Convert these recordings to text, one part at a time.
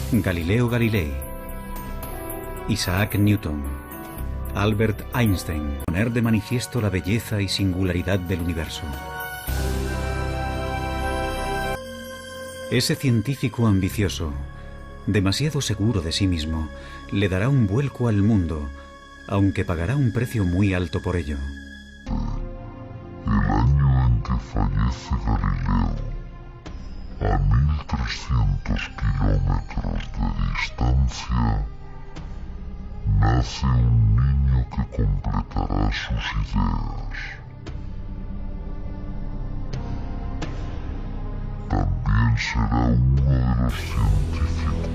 Galileo Galilei, Isaac Newton, Albert Einstein, poner de manifiesto la belleza y singularidad del universo. Ese científico ambicioso, demasiado seguro de sí mismo, le dará un vuelco al mundo, aunque pagará un precio muy alto por ello. El año en que fallece Galileo, a 1300 kilómetros de distancia, nace un niño que completará sus ideas. También será uno de los científicos.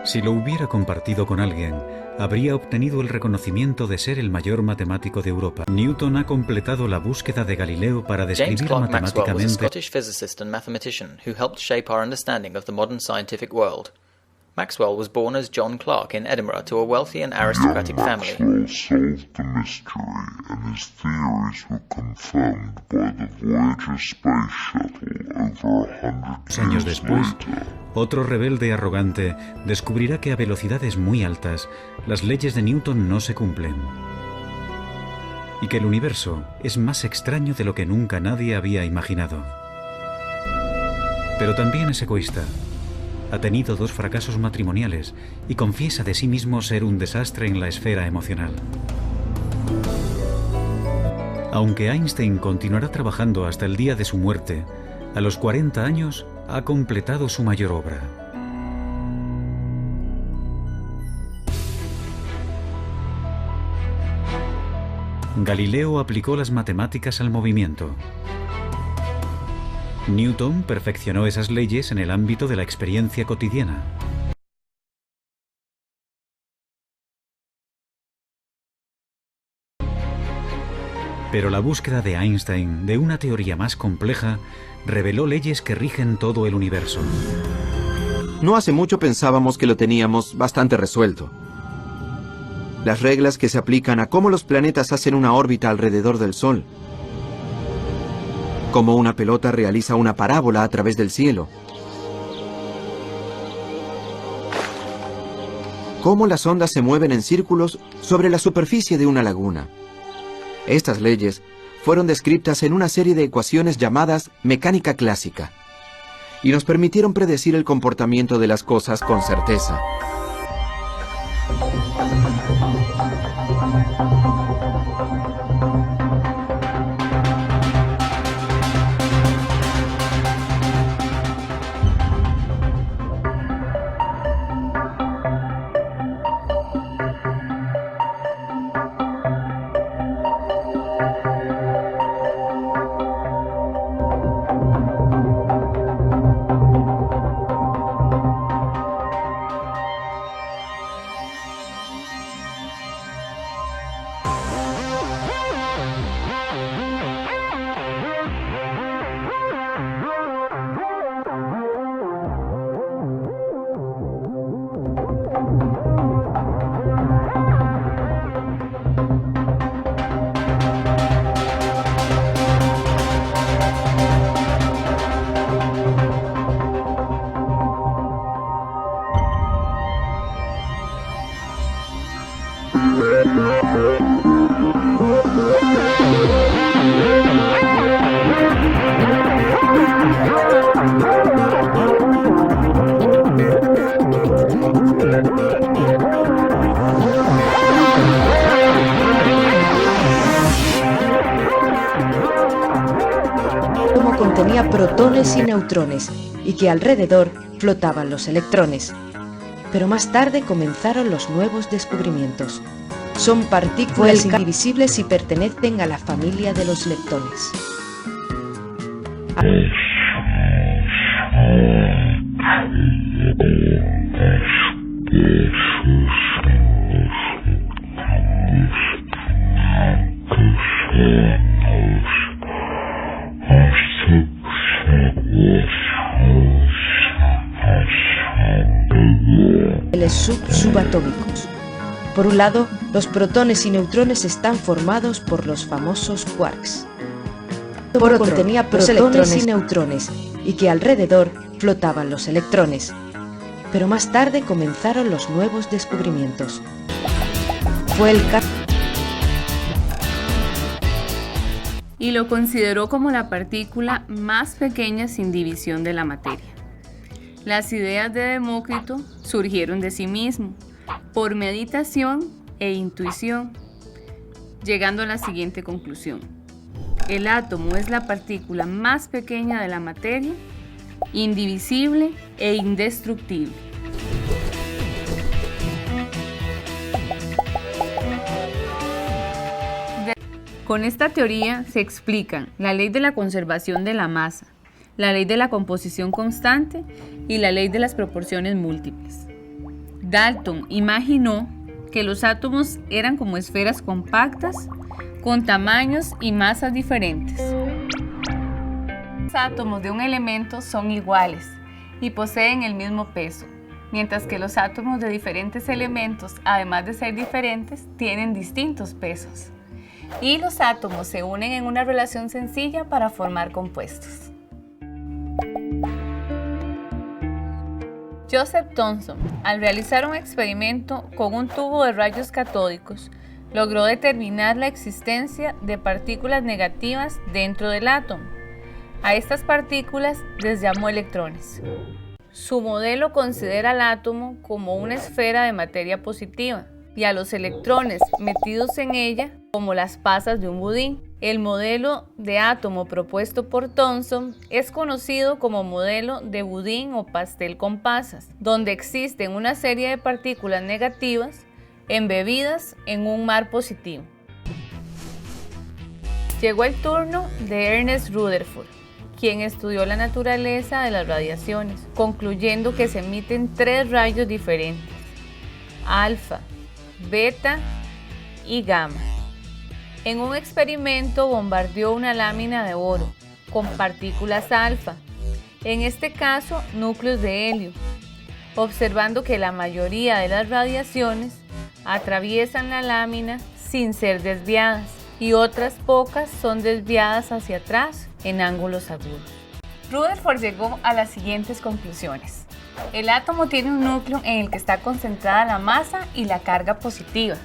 Si lo hubiera compartido con alguien, habría obtenido el reconocimiento de ser el mayor matemático de Europa. Newton ha completado la búsqueda de Galileo para James describir Clerk Maxwell was a matemáticamente Scottish physicist and mathematician who helped shape our understanding of the modern scientific world. Maxwell was born as John Clark in Edinburgh to a wealthy and aristocratic family. Maxwell solved the mystery, and his theories were confirmed by the Voyager space shuttle over 100 años years después, later. otro rebelde arrogante descubrirá que a velocidades muy altas las leyes de Newton no se cumplen y que el universo es más extraño de lo que nunca nadie había imaginado. Pero también es egoísta. Ha tenido 2 fracasos matrimoniales y confiesa de sí mismo ser un desastre en la esfera emocional. Aunque Einstein continuará trabajando hasta el día de su muerte, a los 40 años ha completado su mayor obra. Galileo aplicó las matemáticas al movimiento. Newton perfeccionó esas leyes en el ámbito de la experiencia cotidiana. Pero la búsqueda de Einstein de una teoría más compleja reveló leyes que rigen todo el universo. No hace mucho pensábamos que lo teníamos bastante resuelto. Las reglas que se aplican a cómo los planetas hacen una órbita alrededor del Sol. Cómo una pelota realiza una parábola a través del cielo. Cómo las ondas se mueven en círculos sobre la superficie de una laguna. Estas leyes fueron descritas en una serie de ecuaciones llamadas mecánica clásica y nos permitieron predecir el comportamiento de las cosas con certeza. Contenía protones y neutrones y que alrededor flotaban los electrones. Pero más tarde comenzaron los nuevos descubrimientos. Son partículas indivisibles y pertenecen a la familia de los leptones. Subatómicos. Por un lado, los protones y neutrones están formados por los famosos quarks. Por otro, contenía protones y neutrones y que alrededor flotaban los electrones. Pero más tarde comenzaron los nuevos descubrimientos. Fue el caso y lo consideró como la partícula más pequeña sin división de la materia. Las ideas de Demócrito surgieron de sí mismo, por meditación e intuición, llegando a la siguiente conclusión: el átomo es la partícula más pequeña de la materia, indivisible e indestructible. Con esta teoría se explican la ley de la conservación de la masa, la ley de la composición constante y la ley de las proporciones múltiples. Dalton imaginó que los átomos eran como esferas compactas con tamaños y masas diferentes. Los átomos de un elemento son iguales y poseen el mismo peso, mientras que los átomos de diferentes elementos, además de ser diferentes, tienen distintos pesos. Y los átomos se unen en una relación sencilla para formar compuestos. Joseph Thomson, al realizar un experimento con un tubo de rayos catódicos, logró determinar la existencia de partículas negativas dentro del átomo. A estas partículas les llamó electrones. Su modelo considera al átomo como una esfera de materia positiva y a los electrones metidos en ella como las pasas de un budín. El modelo de átomo propuesto por Thomson es conocido como modelo de budín o pastel con pasas, donde existen una serie de partículas negativas embebidas en un mar positivo. Llegó el turno de Ernest Rutherford, quien estudió la naturaleza de las radiaciones, concluyendo que se emiten 3 rayos diferentes: alfa, beta y gamma. En un experimento bombardeó una lámina de oro con partículas alfa, en este caso núcleos de helio, observando que la mayoría de las radiaciones atraviesan la lámina sin ser desviadas y otras pocas son desviadas hacia atrás en ángulos agudos. Rutherford llegó a las siguientes conclusiones. El átomo tiene un núcleo en el que está concentrada la masa y la carga positiva.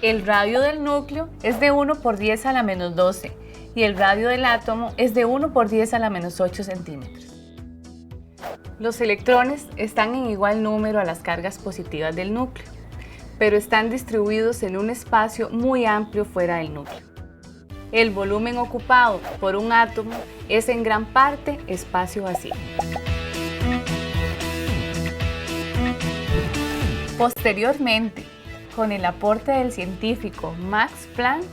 El radio del núcleo es de 1 por 10 a la menos 12 y el radio del átomo es de 1 por 10 a la menos 8 centímetros. Los electrones están en igual número a las cargas positivas del núcleo, pero están distribuidos en un espacio muy amplio fuera del núcleo. El volumen ocupado por un átomo es en gran parte espacio vacío. Posteriormente, con el aporte del científico Max Planck,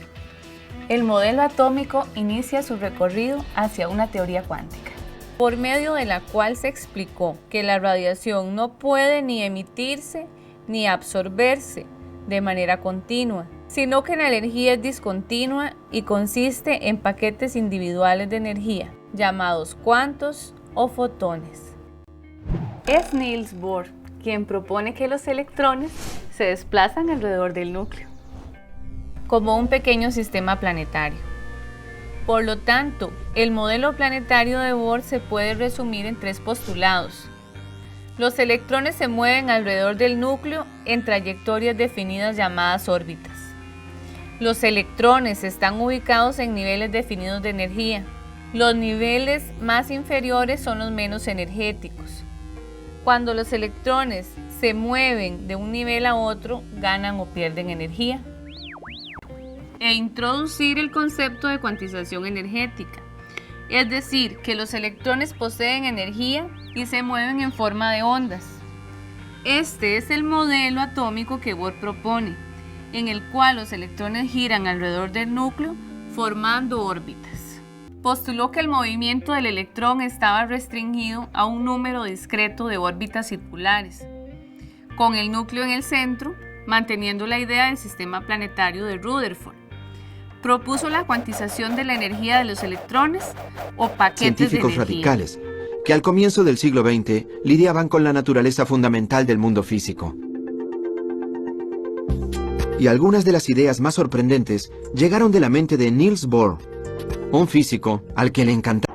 el modelo atómico inicia su recorrido hacia una teoría cuántica, por medio de la cual se explicó que la radiación no puede ni emitirse ni absorberse de manera continua, sino que la energía es discontinua y consiste en paquetes individuales de energía, llamados cuantos o fotones. Es Niels Bohr quien propone que los electrones se desplazan alrededor del núcleo, como un pequeño sistema planetario. Por lo tanto, el modelo planetario de Bohr se puede resumir en 3 postulados. Los electrones se mueven alrededor del núcleo en trayectorias definidas llamadas órbitas. Los electrones están ubicados en niveles definidos de energía. Los niveles más inferiores son los menos energéticos. Cuando los electrones se mueven de un nivel a otro, ganan o pierden energía. E introducir el concepto de cuantización energética, es decir, que los electrones poseen energía y se mueven en forma de ondas. Este es el modelo atómico que Bohr propone, en el cual los electrones giran alrededor del núcleo formando órbitas. Postuló que el movimiento del electrón estaba restringido a un número discreto de órbitas circulares, con el núcleo en el centro, manteniendo la idea del sistema planetario de Rutherford. Propuso la cuantización de la energía de los electrones o paquetes científicos de energía. radicales que al comienzo del siglo XX lidiaban con la naturaleza fundamental del mundo físico. Y algunas de las ideas más sorprendentes llegaron de la mente de Niels Bohr, un físico al que le encantaba.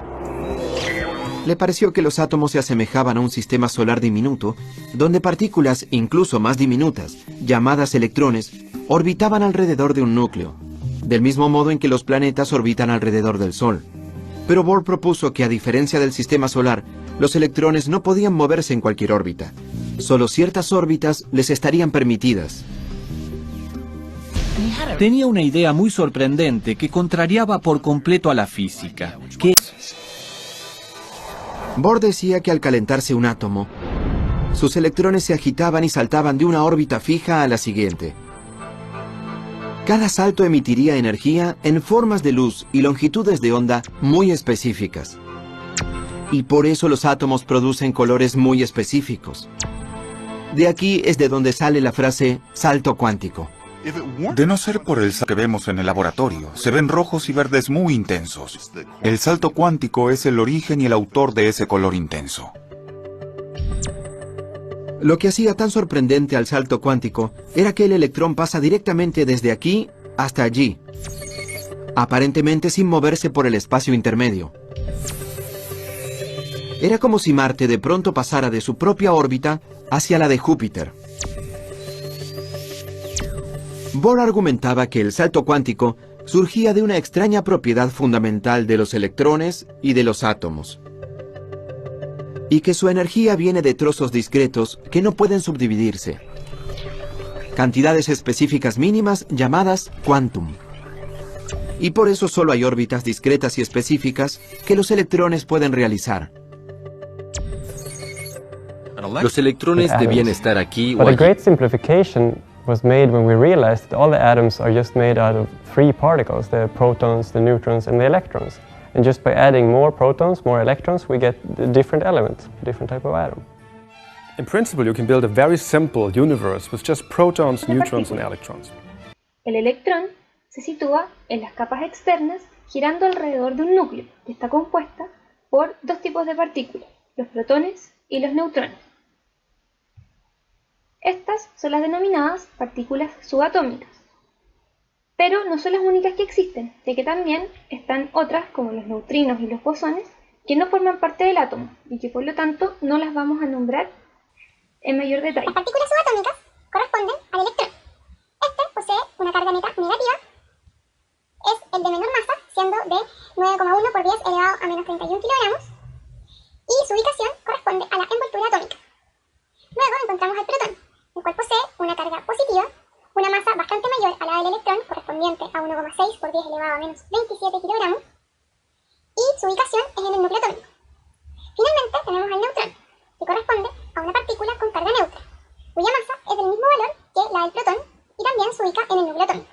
Le pareció que los átomos se asemejaban a un sistema solar diminuto, donde partículas incluso más diminutas, llamadas electrones, orbitaban alrededor de un núcleo, del mismo modo en que los planetas orbitan alrededor del Sol. Pero Bohr propuso que, a diferencia del sistema solar, los electrones no podían moverse en cualquier órbita. Solo ciertas órbitas les estarían permitidas. Tenía una idea muy sorprendente que contrariaba por completo a la física. Bohr decía que al calentarse un átomo, sus electrones se agitaban y saltaban de una órbita fija a la siguiente. Cada salto emitiría energía en formas de luz y longitudes de onda muy específicas. Y por eso los átomos producen colores muy específicos. De aquí es de donde sale la frase salto cuántico. De no ser por el que vemos en el laboratorio, se ven rojos y verdes muy intensos. El salto cuántico es el origen y el autor de ese color intenso. Lo que hacía tan sorprendente al salto cuántico era que el electrón pasa directamente desde aquí hasta allí, aparentemente sin moverse por el espacio intermedio. Era como si Marte de pronto pasara de su propia órbita hacia la de Júpiter. Bohr argumentaba que el salto cuántico surgía de una extraña propiedad fundamental de los electrones y de los átomos, y que su energía viene de trozos discretos que no pueden subdividirse, cantidades específicas mínimas llamadas quantum. Y por eso solo hay órbitas discretas y específicas que los electrones pueden realizar. Los electrones debían estar aquí o But a allí. great simplification was made when we realized that all the atoms are just made out of 3 particles, the protons, the neutrons, and the electrons. And just by adding more protons, more electrons, we get a different element, a different type of atom. In principle, you can build a very simple universe with just protons, neutrons, and electrons. El electrón se sitúa en las capas externas girando alrededor de un núcleo que está compuesta por 2 tipos de partículas, los protones y los neutrones. Estas son las denominadas partículas subatómicas. Pero no son las únicas que existen, ya que también están otras como los neutrinos y los bosones que no forman parte del átomo y que por lo tanto no las vamos a nombrar en mayor detalle. Las partículas subatómicas corresponden al electrón. Este posee una carga neta negativa, es el de menor masa, siendo de 9,1 por 10 elevado a menos 31 kilogramos, y su ubicación corresponde a la envoltura atómica. Luego encontramos al protón, el cual posee una carga positiva, una masa bastante mayor a la del electrón, correspondiente a 1,6 por 10 elevado a menos 27 kilogramos, y su ubicación es en el núcleo atómico. Finalmente tenemos al neutrón, que corresponde a una partícula con carga neutra, cuya masa es del mismo valor que la del protón y también se ubica en el núcleo atómico.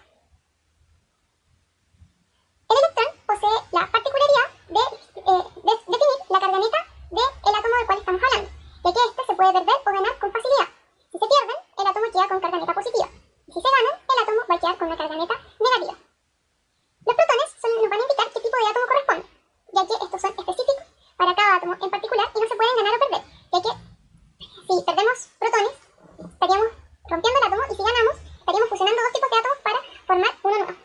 El electrón posee la particularidad de definir la carga neta del átomo del cual estamos hablando, ya que este se puede perder o ganar con facilidad. Si se pierden, el átomo queda con carga neta positiva, y si se ganan, el átomo va a quedar con una carga neta negativa. Los protones nos van a indicar qué tipo de átomo corresponde, ya que estos son específicos para cada átomo en particular y no se pueden ganar o perder, ya que si perdemos protones, estaríamos rompiendo el átomo, y si ganamos, estaríamos fusionando 2 tipos de átomos para formar uno nuevo.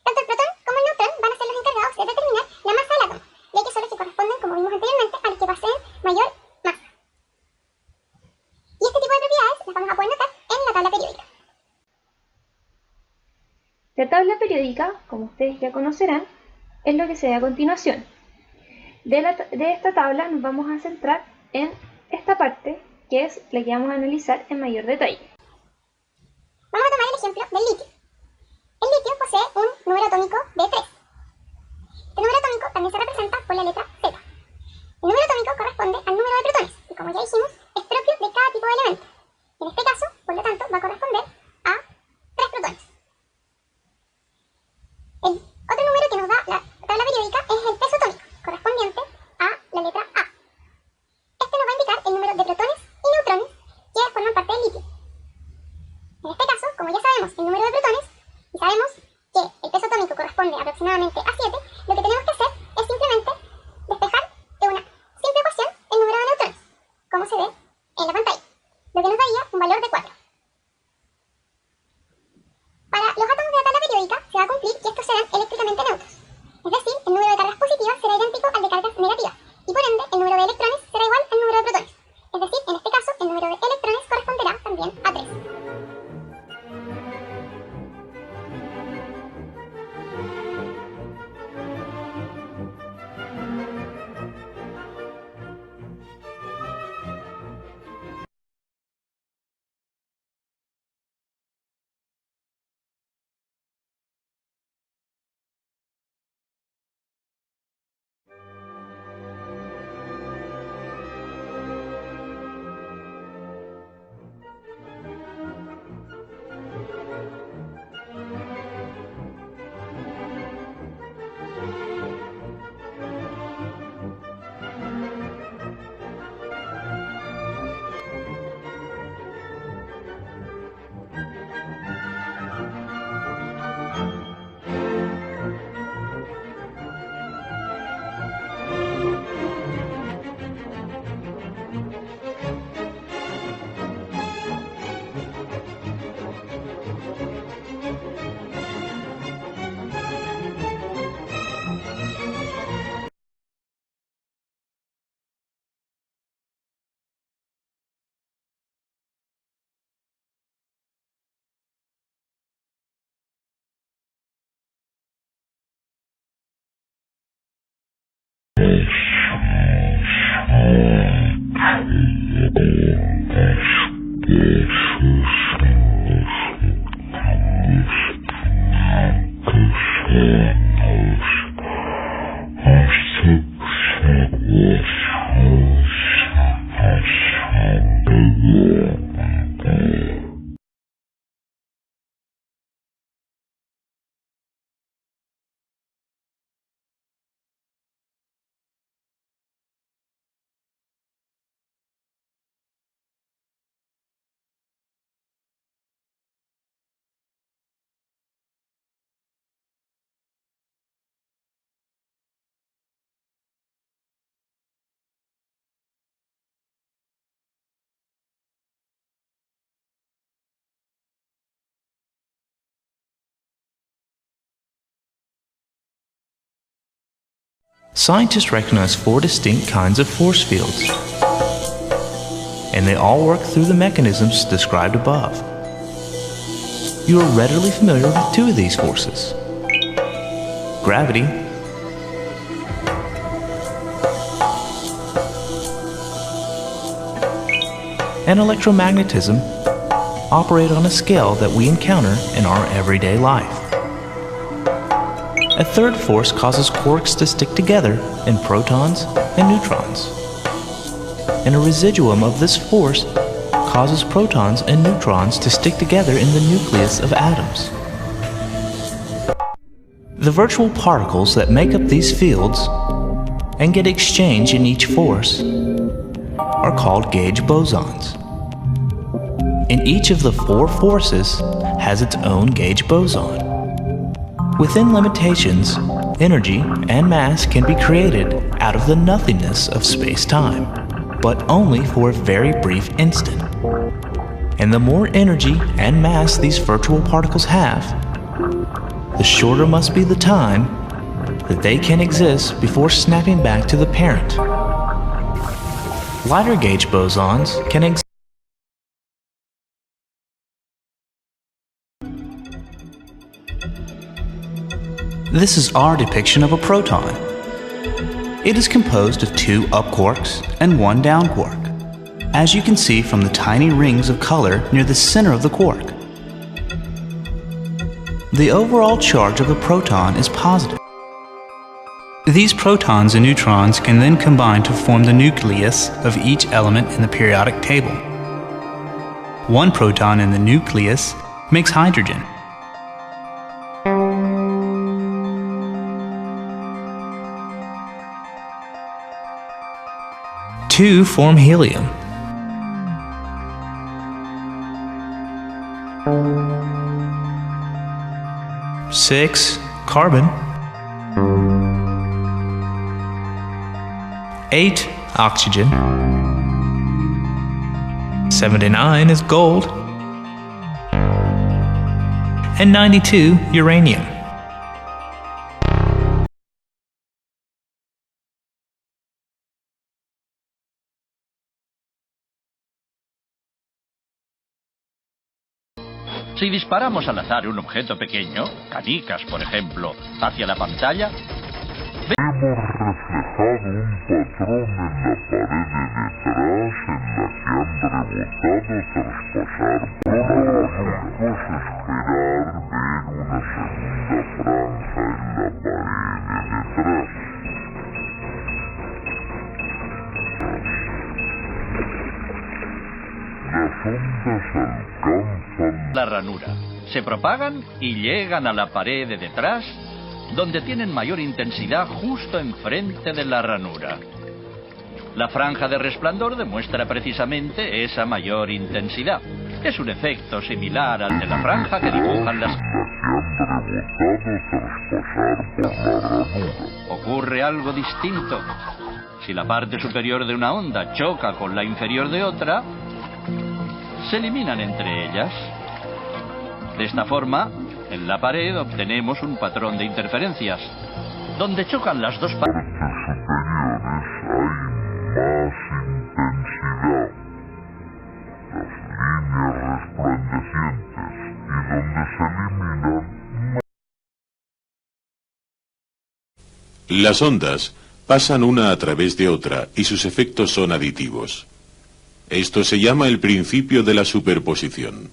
Tanto el protón como el neutrón van a ser los encargados de determinar la masa del átomo, ya que son los que corresponden, como vimos anteriormente, a los que poseen mayor masa. Y este tipo de propiedades las vamos a poder notar en la tabla periódica. La tabla periódica, como ustedes ya conocerán, es lo que se ve a continuación. De esta tabla nos vamos a centrar en esta parte, que es la que vamos a analizar en mayor detalle. Vamos a tomar el ejemplo del litio. El litio posee un número atómico de 3. Este número atómico también se representa por la letra Z. El número atómico corresponde al número de protones, y como ya dijimos, es propio de cada tipo de elemento. En este caso, por lo tanto, va a corresponder a 3 protones. El otro número que nos da la tabla periódica es el peso atómico, correspondiente a la letra A. Este nos va a indicar el número de protones y neutrones que forman parte del litio. En este caso, como ya sabemos el número de protones y sabemos que el peso atómico corresponde aproximadamente a 7, lo que tenemos que hacer es simplemente despejar de una simple ecuación el número de neutrones, como se ve en la pantalla, lo que nos daría un valor de 4. Para los átomos de la tabla periódica se va a cumplir que estos serán eléctricamente neutros, es decir, el número de cargas positivas será idéntico al de cargas negativas, y y por ende el número de electrones será igual al número de protones. Es decir, en este caso el número de electrones corresponderá también a 3. Scientists recognize 4 distinct kinds of force fields, and they all work through the mechanisms described above. You are readily familiar with 2 of these forces: gravity and electromagnetism operate on a scale that we encounter in our everyday life. A third force causes quarks to stick together in protons and neutrons. And a residuum of this force causes protons and neutrons to stick together in the nucleus of atoms. The virtual particles that make up these fields and get exchanged in each force are called gauge bosons. And each of the 4 forces has its own gauge boson. Within limitations, energy and mass can be created out of the nothingness of space-time, but only for a very brief instant. And the more energy and mass these virtual particles have, the shorter must be the time that they can exist before snapping back to the parent. Lighter gauge bosons can exist. This is our depiction of a proton. It is composed of 2 up quarks and 1 down quark, as you can see from the tiny rings of color near the center of the quark. The overall charge of a proton is positive. These protons and neutrons can then combine to form the nucleus of each element in the periodic table. 1 proton in the nucleus makes hydrogen. 2 form helium. 6 carbon. 8 oxygen. 79 is gold. And 92 uranium. Si disparamos al azar un objeto pequeño, canicas por ejemplo, hacia la pantalla, hemos reflejado un patrón en la pared de detrás en la que han rebotado tras pasar por la ranura. Es esperar ver una segunda franja en la pared de detrás. Las ondas alcanzan la ranura, se propagan y llegan a la pared de detrás, donde tienen mayor intensidad justo enfrente de la ranura. La franja de resplandor demuestra precisamente esa mayor intensidad. Es un efecto similar al de la franja que dibujan las... Ocurre algo distinto. Si la parte superior de una onda choca con la inferior de otra, se eliminan entre ellas. De esta forma, en la pared obtenemos un patrón de interferencias. Donde chocan las dos partes superiores hay más intensidad. Las líneas resplandecientes y donde se eliminan... Las ondas pasan una a través de otra y sus efectos son aditivos. Esto se llama el principio de la superposición.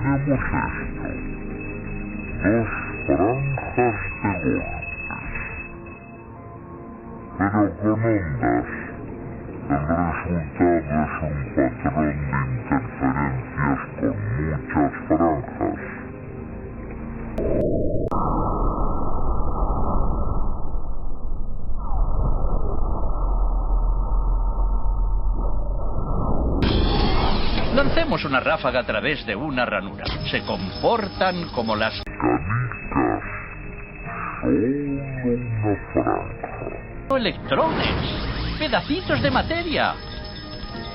Obtenemos esto, dos franjas de golpes, pero con ondas. El resultado es un patrón de interferencias con muchas franjas. Lancemos una ráfaga a través de una ranura. Se comportan como las canicas. Solo una franja. Electrones, pedacitos de materia.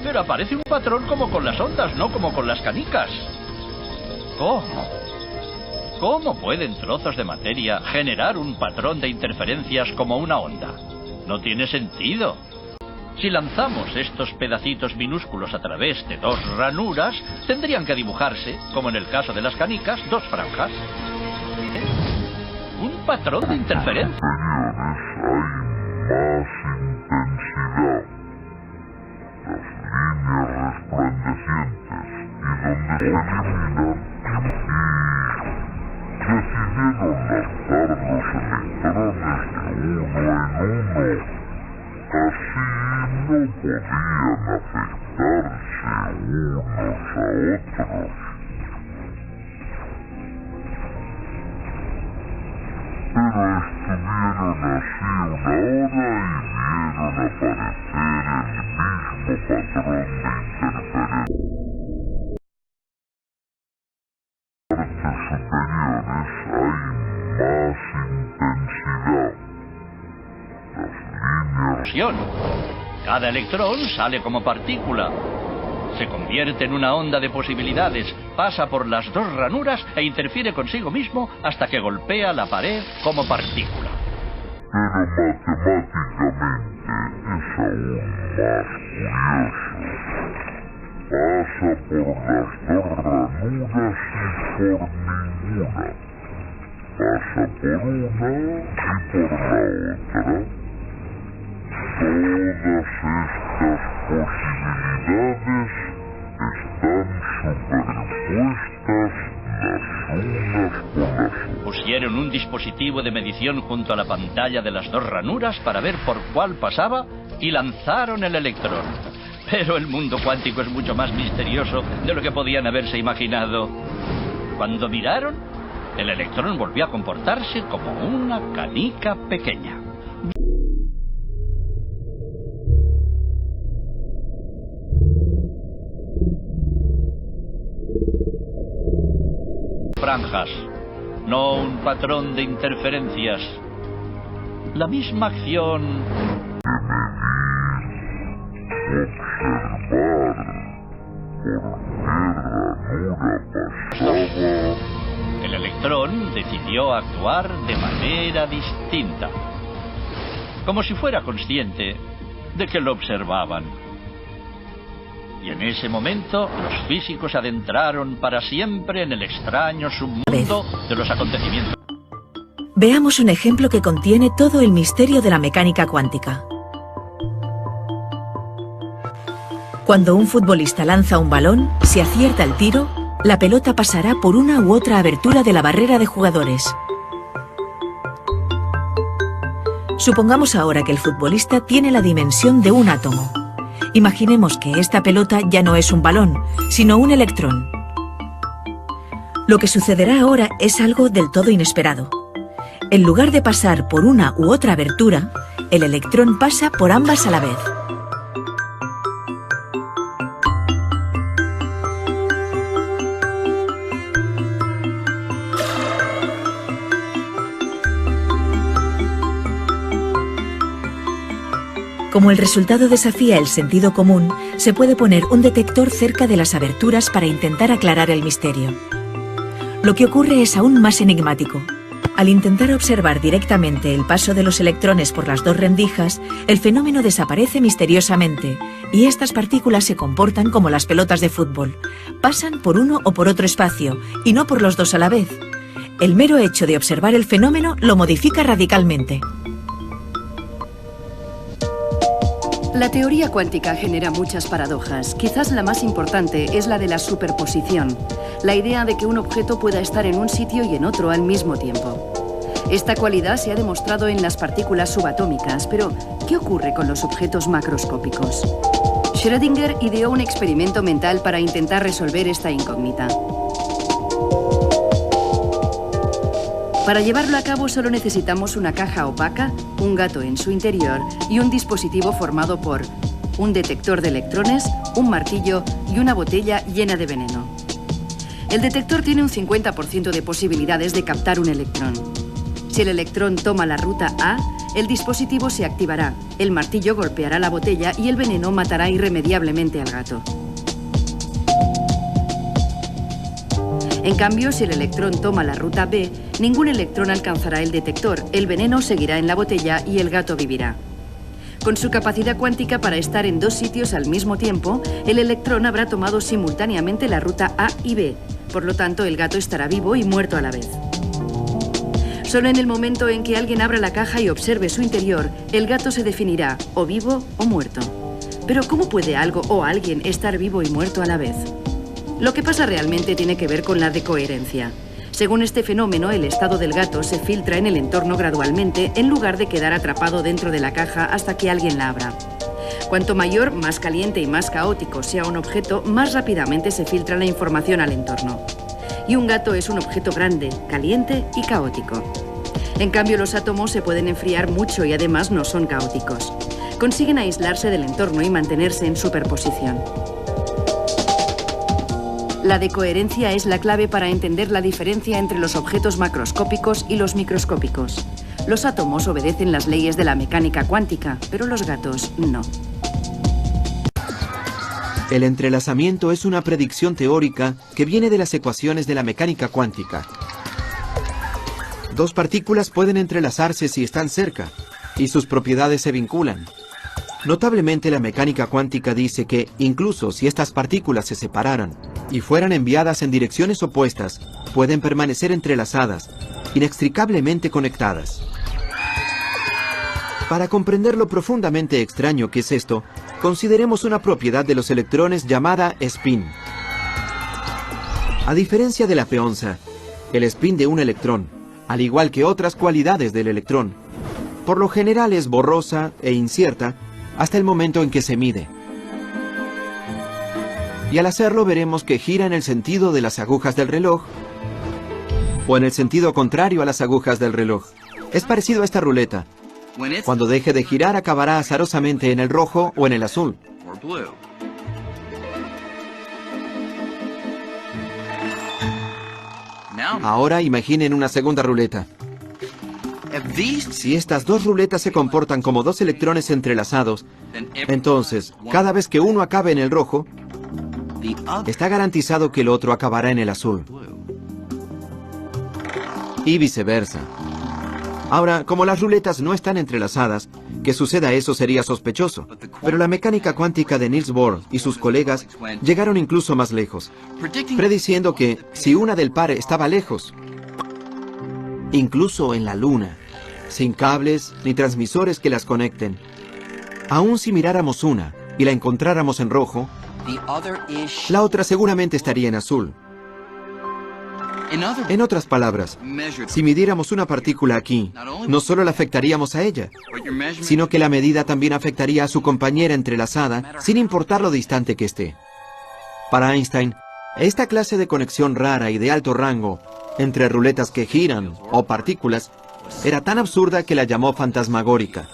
Pero aparece un patrón como con las ondas, no como con las canicas. ¿Cómo? ¿Cómo pueden trozos de materia generar un patrón de interferencias como una onda? No tiene sentido. Si lanzamos estos pedacitos minúsculos a través de dos ranuras, tendrían que dibujarse, como en el caso de las canicas, dos franjas. Un patrón de interferencia. Cada electrón sale como partícula. Se convierte en una onda de posibilidades, pasa por las dos ranuras e interfiere consigo mismo hasta que golpea la pared como partícula. Pero matemáticamente es aún más curioso. Pasa por las dos ranuras y por ninguna. Pasa por una y por la otra. Todas estas posibilidades están superpuestas las unas con las otras. Pusieron un dispositivo de medición junto a la pantalla de las dos ranuras para ver por cuál pasaba y lanzaron el electrón. Pero el mundo cuántico es mucho más misterioso de lo que podían haberse imaginado. Cuando miraron, el electrón volvió a comportarse como una canica pequeña. Franjas, no un patrón de interferencias. La misma acción El electrón decidió actuar de manera distinta, como si fuera consciente de que lo observaban. Y en ese momento los físicos se adentraron para siempre en el extraño submundo de los acontecimientos. Veamos un ejemplo que contiene todo el misterio de la mecánica cuántica. Cuando un futbolista lanza un balón, si acierta el tiro, la pelota pasará por una u otra abertura de la barrera de jugadores. Supongamos ahora que el futbolista tiene la dimensión de un átomo. Imaginemos que esta pelota ya no es un balón, sino un electrón. Lo que sucederá ahora es algo del todo inesperado. En lugar de pasar por una u otra abertura, el electrón pasa por ambas a la vez. Como el resultado desafía el sentido común, se puede poner un detector cerca de las aberturas para intentar aclarar el misterio. Lo que ocurre es aún más enigmático. Al intentar observar directamente el paso de los electrones por las dos rendijas, el fenómeno desaparece misteriosamente y estas partículas se comportan como las pelotas de fútbol. Pasan por uno o por otro espacio y no por los dos a la vez. El mero hecho de observar el fenómeno lo modifica radicalmente. La teoría cuántica genera muchas paradojas. Quizás la más importante es la de la superposición, la idea de que un objeto pueda estar en un sitio y en otro al mismo tiempo. Esta cualidad se ha demostrado en las partículas subatómicas, pero ¿qué ocurre con los objetos macroscópicos? Schrödinger ideó un experimento mental para intentar resolver esta incógnita. Para llevarlo a cabo solo necesitamos una caja opaca, un gato en su interior y un dispositivo formado por un detector de electrones, un martillo y una botella llena de veneno. El detector tiene un 50% de posibilidades de captar un electrón. Si el electrón toma la ruta A, el dispositivo se activará, el martillo golpeará la botella y el veneno matará irremediablemente al gato. En cambio, si el electrón toma la ruta B, ningún electrón alcanzará el detector, el veneno seguirá en la botella y el gato vivirá. Con su capacidad cuántica para estar en dos sitios al mismo tiempo, el electrón habrá tomado simultáneamente la ruta A y B, por lo tanto el gato estará vivo y muerto a la vez. Solo en el momento en que alguien abra la caja y observe su interior, el gato se definirá o vivo o muerto. Pero ¿cómo puede algo o alguien estar vivo y muerto a la vez? Lo que pasa realmente tiene que ver con la decoherencia. Según este fenómeno, el estado del gato se filtra en el entorno gradualmente en lugar de quedar atrapado dentro de la caja hasta que alguien la abra. Cuanto mayor, más caliente y más caótico sea un objeto, más rápidamente se filtra la información al entorno. Y un gato es un objeto grande, caliente y caótico. En cambio, los átomos se pueden enfriar mucho y además no son caóticos. Consiguen aislarse del entorno y mantenerse en superposición. La decoherencia es la clave para entender la diferencia entre los objetos macroscópicos y los microscópicos. Los átomos obedecen las leyes de la mecánica cuántica, pero los gatos no. El entrelazamiento es una predicción teórica que viene de las ecuaciones de la mecánica cuántica. Dos partículas pueden entrelazarse si están cerca, y sus propiedades se vinculan. Notablemente, la mecánica cuántica dice que, incluso si estas partículas se separaran y fueran enviadas en direcciones opuestas, pueden permanecer entrelazadas, inextricablemente conectadas. Para comprender lo profundamente extraño que es esto, consideremos una propiedad de los electrones llamada spin. A diferencia de la peonza, el spin de un electrón, al igual que otras cualidades del electrón, por lo general es borrosa e incierta hasta el momento en que se mide. Y al hacerlo veremos que gira en el sentido de las agujas del reloj o en el sentido contrario a las agujas del reloj. Es parecido a esta ruleta. Cuando deje de girar acabará azarosamente en el rojo o en el azul. Ahora imaginen una segunda ruleta. Si estas dos ruletas se comportan como dos electrones entrelazados, Entonces, cada vez que uno acabe en el rojo, está garantizado que el otro acabará en el azul. Y viceversa. Ahora, como las ruletas no están entrelazadas, que suceda eso sería sospechoso. Pero la mecánica cuántica de Niels Bohr y sus colegas llegaron incluso más lejos, prediciendo que si una del par estaba lejos, incluso en la Luna, sin cables ni transmisores que las conecten, aun si miráramos una y la encontráramos en rojo, la otra seguramente estaría en azul. En otras palabras, si midiéramos una partícula aquí, no solo la afectaríamos a ella, sino que la medida también afectaría a su compañera entrelazada, sin importar lo distante que esté. Para Einstein, esta clase de conexión rara y de alto rango entre ruletas que giran o partículas era tan absurda que la llamó fantasmagórica.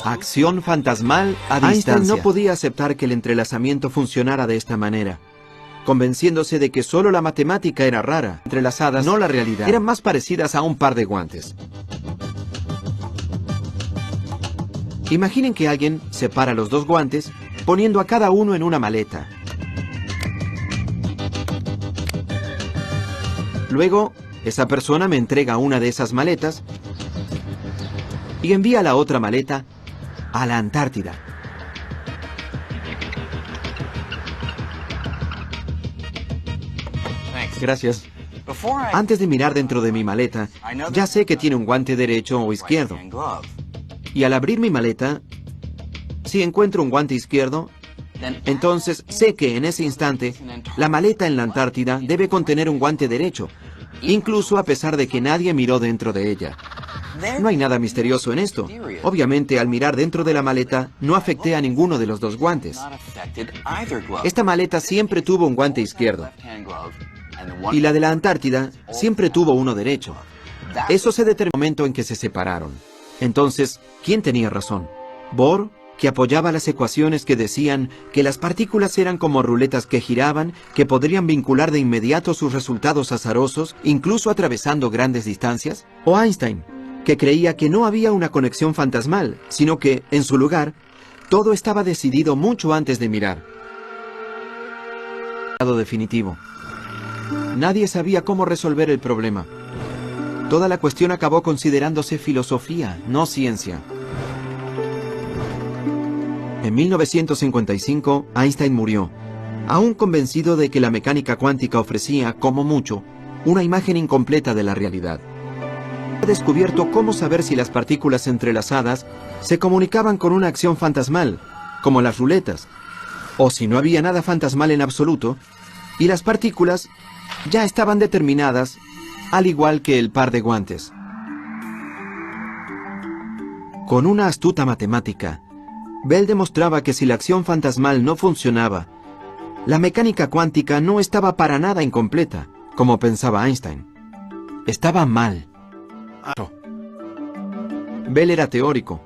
Acción fantasmal a distancia. Einstein no podía aceptar que el entrelazamiento funcionara de esta manera, convenciéndose de que solo la matemática era rara, entrelazadas, no la realidad. Eran más parecidas a un par de guantes. Imaginen que alguien separa los dos guantes, poniendo a cada uno en una maleta. Luego, esa persona me entrega una de esas maletas y envía la otra maleta a la Antártida. Gracias. Antes de mirar dentro de mi maleta, ya sé que tiene un guante derecho o izquierdo. Y al abrir mi maleta, si encuentro un guante izquierdo, entonces sé que en ese instante, la maleta en la Antártida debe contener un guante derecho, incluso a pesar de que nadie miró dentro de ella. No hay nada misterioso en esto. Obviamente, al mirar dentro de la maleta, no afecté a ninguno de los dos guantes. Esta maleta siempre tuvo un guante izquierdo. Y la de la Antártida siempre tuvo uno derecho. Eso se determinó en el momento en que se separaron. Entonces, ¿quién tenía razón? ¿Bohr, que apoyaba las ecuaciones que decían que las partículas eran como ruletas que giraban, que podrían vincular de inmediato sus resultados azarosos, incluso atravesando grandes distancias? ¿O Einstein, que creía que no había una conexión fantasmal, sino que, en su lugar, todo estaba decidido mucho antes de mirar? Definitivo. Nadie sabía cómo resolver el problema. Toda la cuestión acabó considerándose filosofía, no ciencia. En 1955, Einstein murió, aún convencido de que la mecánica cuántica ofrecía, como mucho, una imagen incompleta de la realidad. Ha descubierto cómo saber si las partículas entrelazadas se comunicaban con una acción fantasmal, como las ruletas, o si no había nada fantasmal en absoluto, y las partículas ya estaban determinadas, al igual que el par de guantes. Con una astuta matemática, Bell demostraba que si la acción fantasmal no funcionaba, la mecánica cuántica no estaba para nada incompleta, como pensaba Einstein. Estaba mal. Bell era teórico,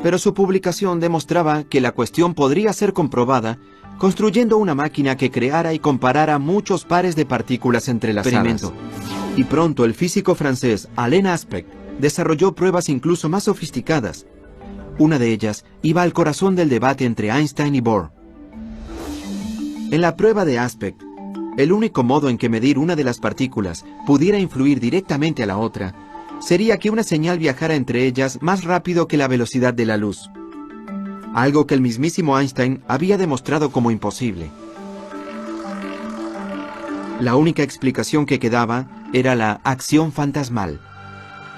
pero su publicación demostraba que la cuestión podría ser comprobada construyendo una máquina que creara y comparara muchos pares de partículas entrelazadas. Y pronto el físico francés Alain Aspect desarrolló pruebas incluso más sofisticadas. Una de ellas iba al corazón del debate entre Einstein y Bohr. En la prueba de Aspect, el único modo en que medir una de las partículas pudiera influir directamente a la otra sería que una señal viajara entre ellas más rápido que la velocidad de la luz. Algo que el mismísimo Einstein había demostrado como imposible. La única explicación que quedaba era la acción fantasmal.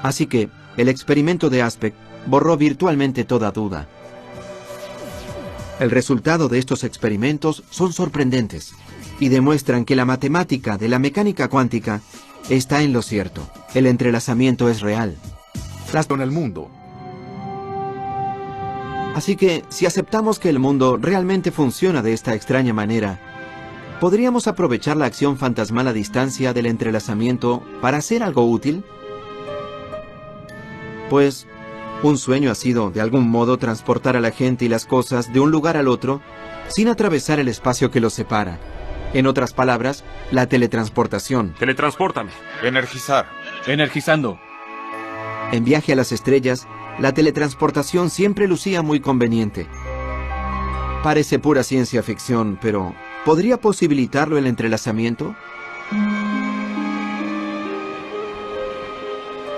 Así que el experimento de Aspect borró virtualmente toda duda. El resultado de estos experimentos son sorprendentes y demuestran que la matemática de la mecánica cuántica está en lo cierto. El entrelazamiento es real. En el mundo. Así que, si aceptamos que el mundo realmente funciona de esta extraña manera, ¿podríamos aprovechar la acción fantasmal a distancia del entrelazamiento para hacer algo útil? Pues, un sueño ha sido, de algún modo, transportar a la gente y las cosas de un lugar al otro sin atravesar el espacio que los separa. En otras palabras, la teletransportación. Teletranspórtame. Energizar. Energizando. En Viaje a las Estrellas, la teletransportación siempre lucía muy conveniente. Parece pura ciencia ficción, pero ¿podría posibilitarlo el entrelazamiento?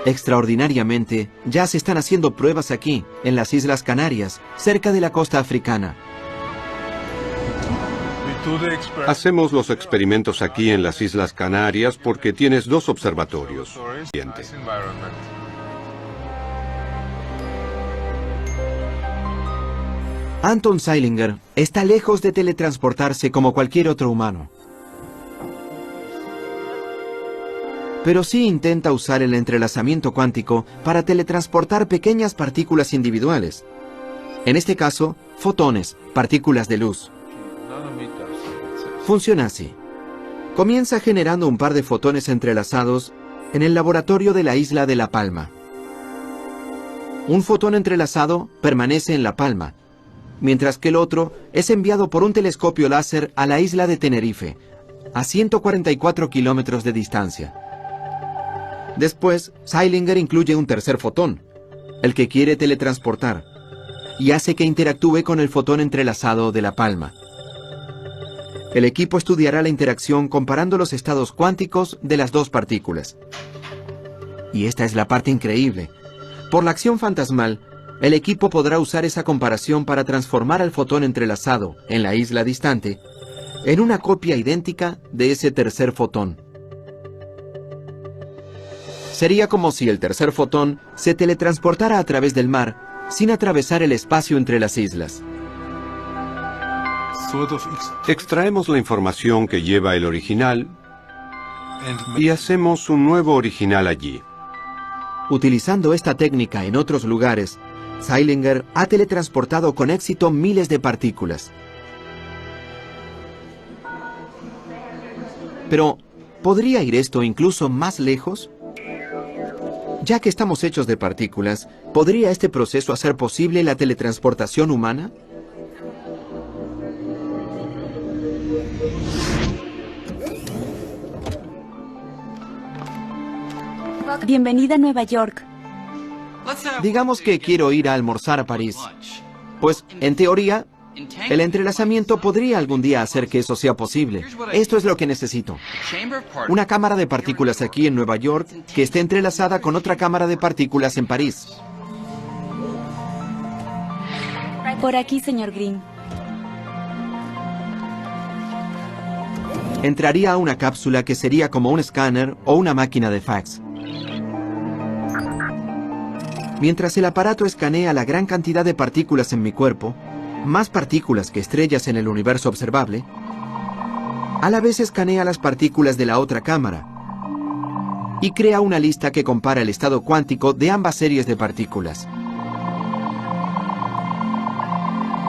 Extraordinariamente, ya se están haciendo pruebas aquí, en las Islas Canarias, cerca de la costa africana. Hacemos los experimentos aquí en las Islas Canarias porque tienes 2 observatorios. Anton Zeilinger está lejos de teletransportarse como cualquier otro humano. Pero sí intenta usar el entrelazamiento cuántico para teletransportar pequeñas partículas individuales. En este caso, fotones, partículas de luz. Funciona así. Comienza generando un par de fotones entrelazados en el laboratorio de la isla de La Palma. Un fotón entrelazado permanece en La Palma, mientras que el otro es enviado por un telescopio láser a la isla de Tenerife, a 144 kilómetros de distancia. Después, Zeilinger incluye un tercer fotón, el que quiere teletransportar, y hace que interactúe con el fotón entrelazado de La Palma. El equipo estudiará la interacción comparando los estados cuánticos de las 2 partículas. Y esta es la parte increíble. Por la acción fantasmal, el equipo podrá usar esa comparación para transformar al fotón entrelazado en la isla distante en una copia idéntica de ese tercer fotón. Sería como si el tercer fotón se teletransportara a través del mar sin atravesar el espacio entre las islas. Extraemos la información que lleva el original y hacemos un nuevo original allí. Utilizando esta técnica en otros lugares, Zeilinger ha teletransportado con éxito miles de partículas. Pero, ¿podría ir esto incluso más lejos? Ya que estamos hechos de partículas, ¿podría este proceso hacer posible la teletransportación humana? Bienvenida a Nueva York. Digamos que quiero ir a almorzar a París. Pues, en teoría, el entrelazamiento podría algún día hacer que eso sea posible. Esto es lo que necesito. Una cámara de partículas aquí en Nueva York que esté entrelazada con otra cámara de partículas en París. Por aquí, señor Green. Entraría a una cápsula que sería como un escáner o una máquina de fax. Mientras el aparato escanea la gran cantidad de partículas en mi cuerpo, más partículas que estrellas en el universo observable, a la vez escanea las partículas de la otra cámara y crea una lista que compara el estado cuántico de ambas series de partículas.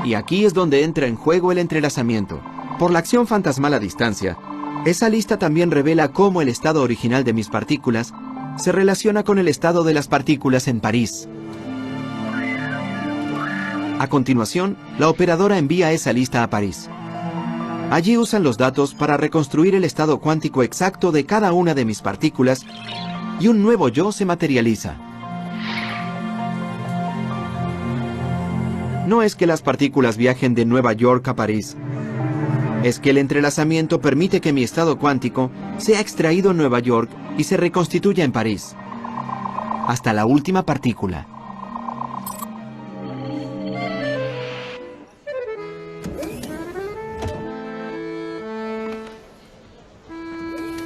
Y aquí es donde entra en juego el entrelazamiento. Por la acción fantasmal a distancia, esa lista también revela cómo el estado original de mis partículas se relaciona con el estado de las partículas en París. A continuación, la operadora envía esa lista a París. Allí usan los datos para reconstruir el estado cuántico exacto de cada una de mis partículas y un nuevo yo se materializa. No es que las partículas viajen de Nueva York a París. Es que el entrelazamiento permite que mi estado cuántico sea extraído en Nueva York y se reconstituya en París. Hasta la última partícula.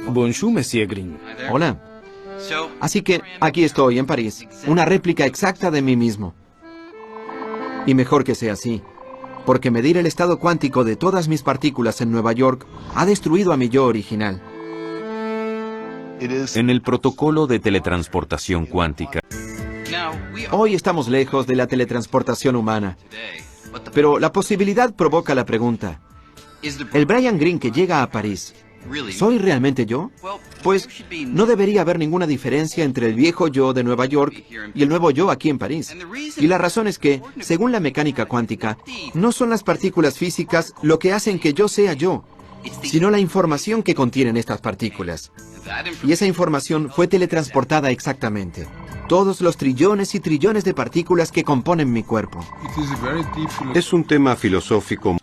Bonjour, Monsieur Green. Hola. Así que aquí estoy en París, una réplica exacta de mí mismo. Y mejor que sea así, porque medir el estado cuántico de todas mis partículas en Nueva York ha destruido a mi yo original. En el protocolo de teletransportación cuántica. Hoy estamos lejos de la teletransportación humana, pero la posibilidad provoca la pregunta: ¿el Brian Greene que llega a París, soy realmente yo? Pues no debería haber ninguna diferencia entre el viejo yo de Nueva York y el nuevo yo aquí en París. Y la razón es que, según la mecánica cuántica, no son las partículas físicas lo que hacen que yo sea yo, sino la información que contienen estas partículas. Y esa información fue teletransportada exactamente. Todos los trillones y trillones de partículas que componen mi cuerpo. Es un tema filosófico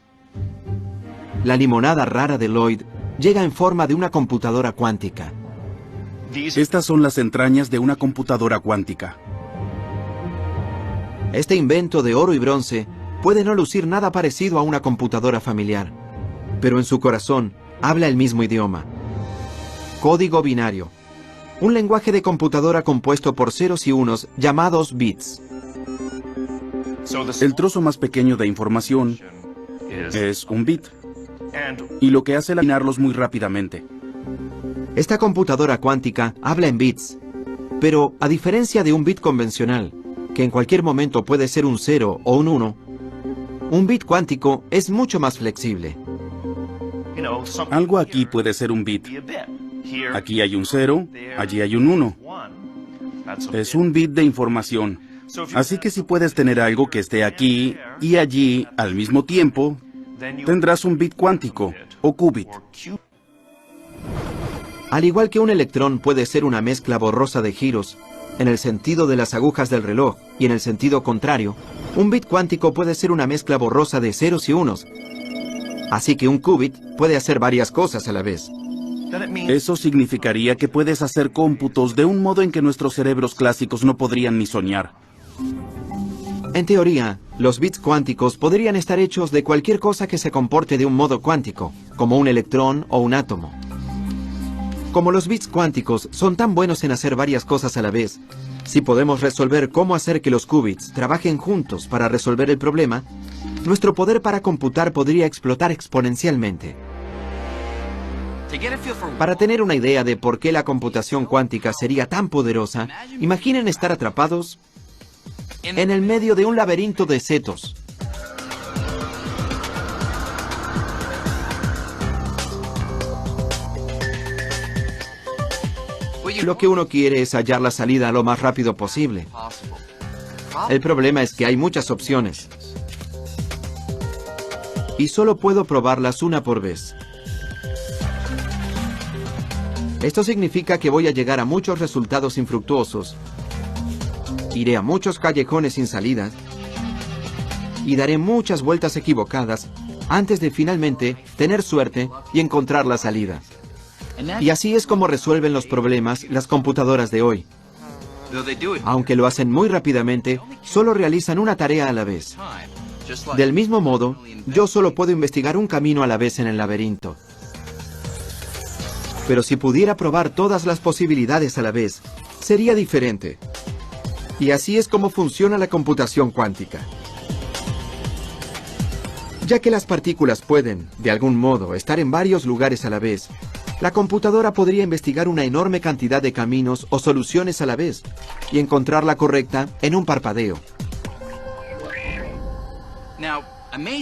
la limonada rara de Lloyd llega en forma de una computadora cuántica. Estas son las entrañas de una computadora cuántica. Este invento de oro y bronce puede no lucir nada parecido a una computadora familiar, pero en su corazón habla el mismo idioma. Código binario, un lenguaje de computadora compuesto por ceros y unos llamados bits. El trozo más pequeño de información es un bit, y lo que hace es combinarlos muy rápidamente. Esta computadora cuántica habla en bits, pero a diferencia de un bit convencional, que en cualquier momento puede ser un 0 o un 1, un bit cuántico es mucho más flexible. Algo aquí puede ser un bit. Aquí hay un 0, allí hay un 1. Es un bit de información. Así que si puedes tener algo que esté aquí y allí al mismo tiempo, tendrás un bit cuántico o qubit. Al igual que un electrón puede ser una mezcla borrosa de giros, en el sentido de las agujas del reloj y en el sentido contrario, un bit cuántico puede ser una mezcla borrosa de ceros y unos. Así que un qubit puede hacer varias cosas a la vez. Eso significaría que puedes hacer cómputos de un modo en que nuestros cerebros clásicos no podrían ni soñar. En teoría, los bits cuánticos podrían estar hechos de cualquier cosa que se comporte de un modo cuántico, como un electrón o un átomo. Como los bits cuánticos son tan buenos en hacer varias cosas a la vez, si podemos resolver cómo hacer que los qubits trabajen juntos para resolver el problema, nuestro poder para computar podría explotar exponencialmente. Para tener una idea de por qué la computación cuántica sería tan poderosa, imaginen estar atrapados en el medio de un laberinto de setos. Lo que uno quiere es hallar la salida lo más rápido posible. El problema es que hay muchas opciones. Y solo puedo probarlas una por vez. Esto significa que voy a llegar a muchos resultados infructuosos. Iré a muchos callejones sin salidas. Y daré muchas vueltas equivocadas antes de finalmente tener suerte y encontrar la salida. Y así es como resuelven los problemas las computadoras de hoy. Aunque lo hacen muy rápidamente, solo realizan una tarea a la vez. Del mismo modo, yo solo puedo investigar un camino a la vez en el laberinto. Pero si pudiera probar todas las posibilidades a la vez, sería diferente. Y así es como funciona la computación cuántica. Ya que las partículas pueden, de algún modo, estar en varios lugares a la vez, la computadora podría investigar una enorme cantidad de caminos o soluciones a la vez y encontrar la correcta en un parpadeo.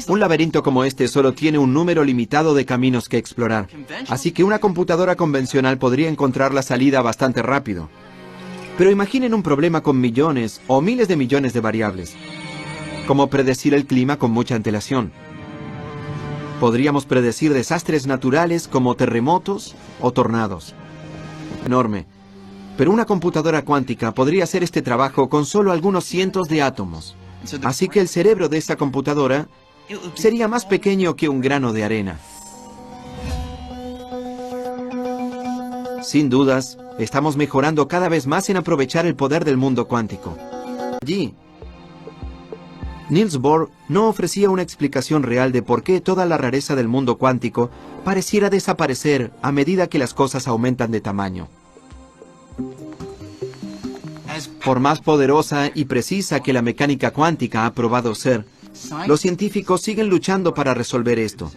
Un laberinto como este solo tiene un número limitado de caminos que explorar, así que una computadora convencional podría encontrar la salida bastante rápido. Pero imaginen un problema con millones o miles de millones de variables, como predecir el clima con mucha antelación. Podríamos predecir desastres naturales como terremotos o tornados. Enorme. Pero una computadora cuántica podría hacer este trabajo con solo algunos cientos de átomos. Así que el cerebro de esa computadora sería más pequeño que un grano de arena. Sin dudas, estamos mejorando cada vez más en aprovechar el poder del mundo cuántico. Allí, Niels Bohr no ofrecía una explicación real de por qué toda la rareza del mundo cuántico pareciera desaparecer a medida que las cosas aumentan de tamaño. Por más poderosa y precisa que la mecánica cuántica ha probado ser, los científicos siguen luchando para resolver esto.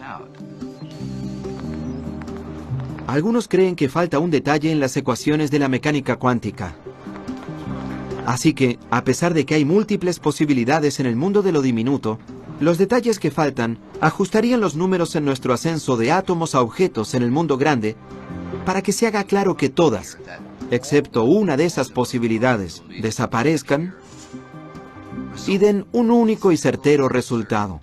Algunos creen que falta un detalle en las ecuaciones de la mecánica cuántica. Así que, a pesar de que hay múltiples posibilidades en el mundo de lo diminuto, los detalles que faltan ajustarían los números en nuestro ascenso de átomos a objetos en el mundo grande para que se haga claro que todas, excepto una de esas posibilidades, desaparezcan y den un único y certero resultado.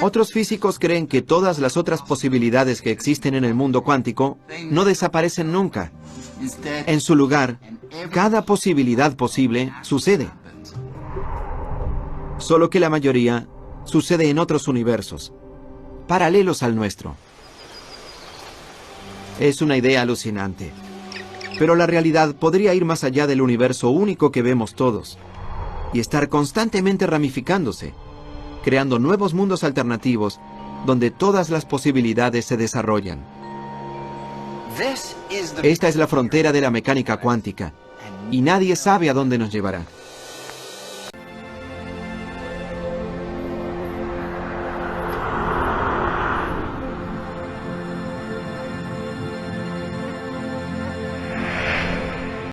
Otros físicos creen que todas las otras posibilidades que existen en el mundo cuántico no desaparecen nunca. En su lugar, cada posibilidad posible sucede. Solo que la mayoría sucede en otros universos. paralelos al nuestro. Es una idea alucinante, pero la realidad podría ir más allá del universo único que vemos todos y estar constantemente ramificándose, creando nuevos mundos alternativos donde todas las posibilidades se desarrollan. Esta es la frontera de la mecánica cuántica y nadie sabe a dónde nos llevará.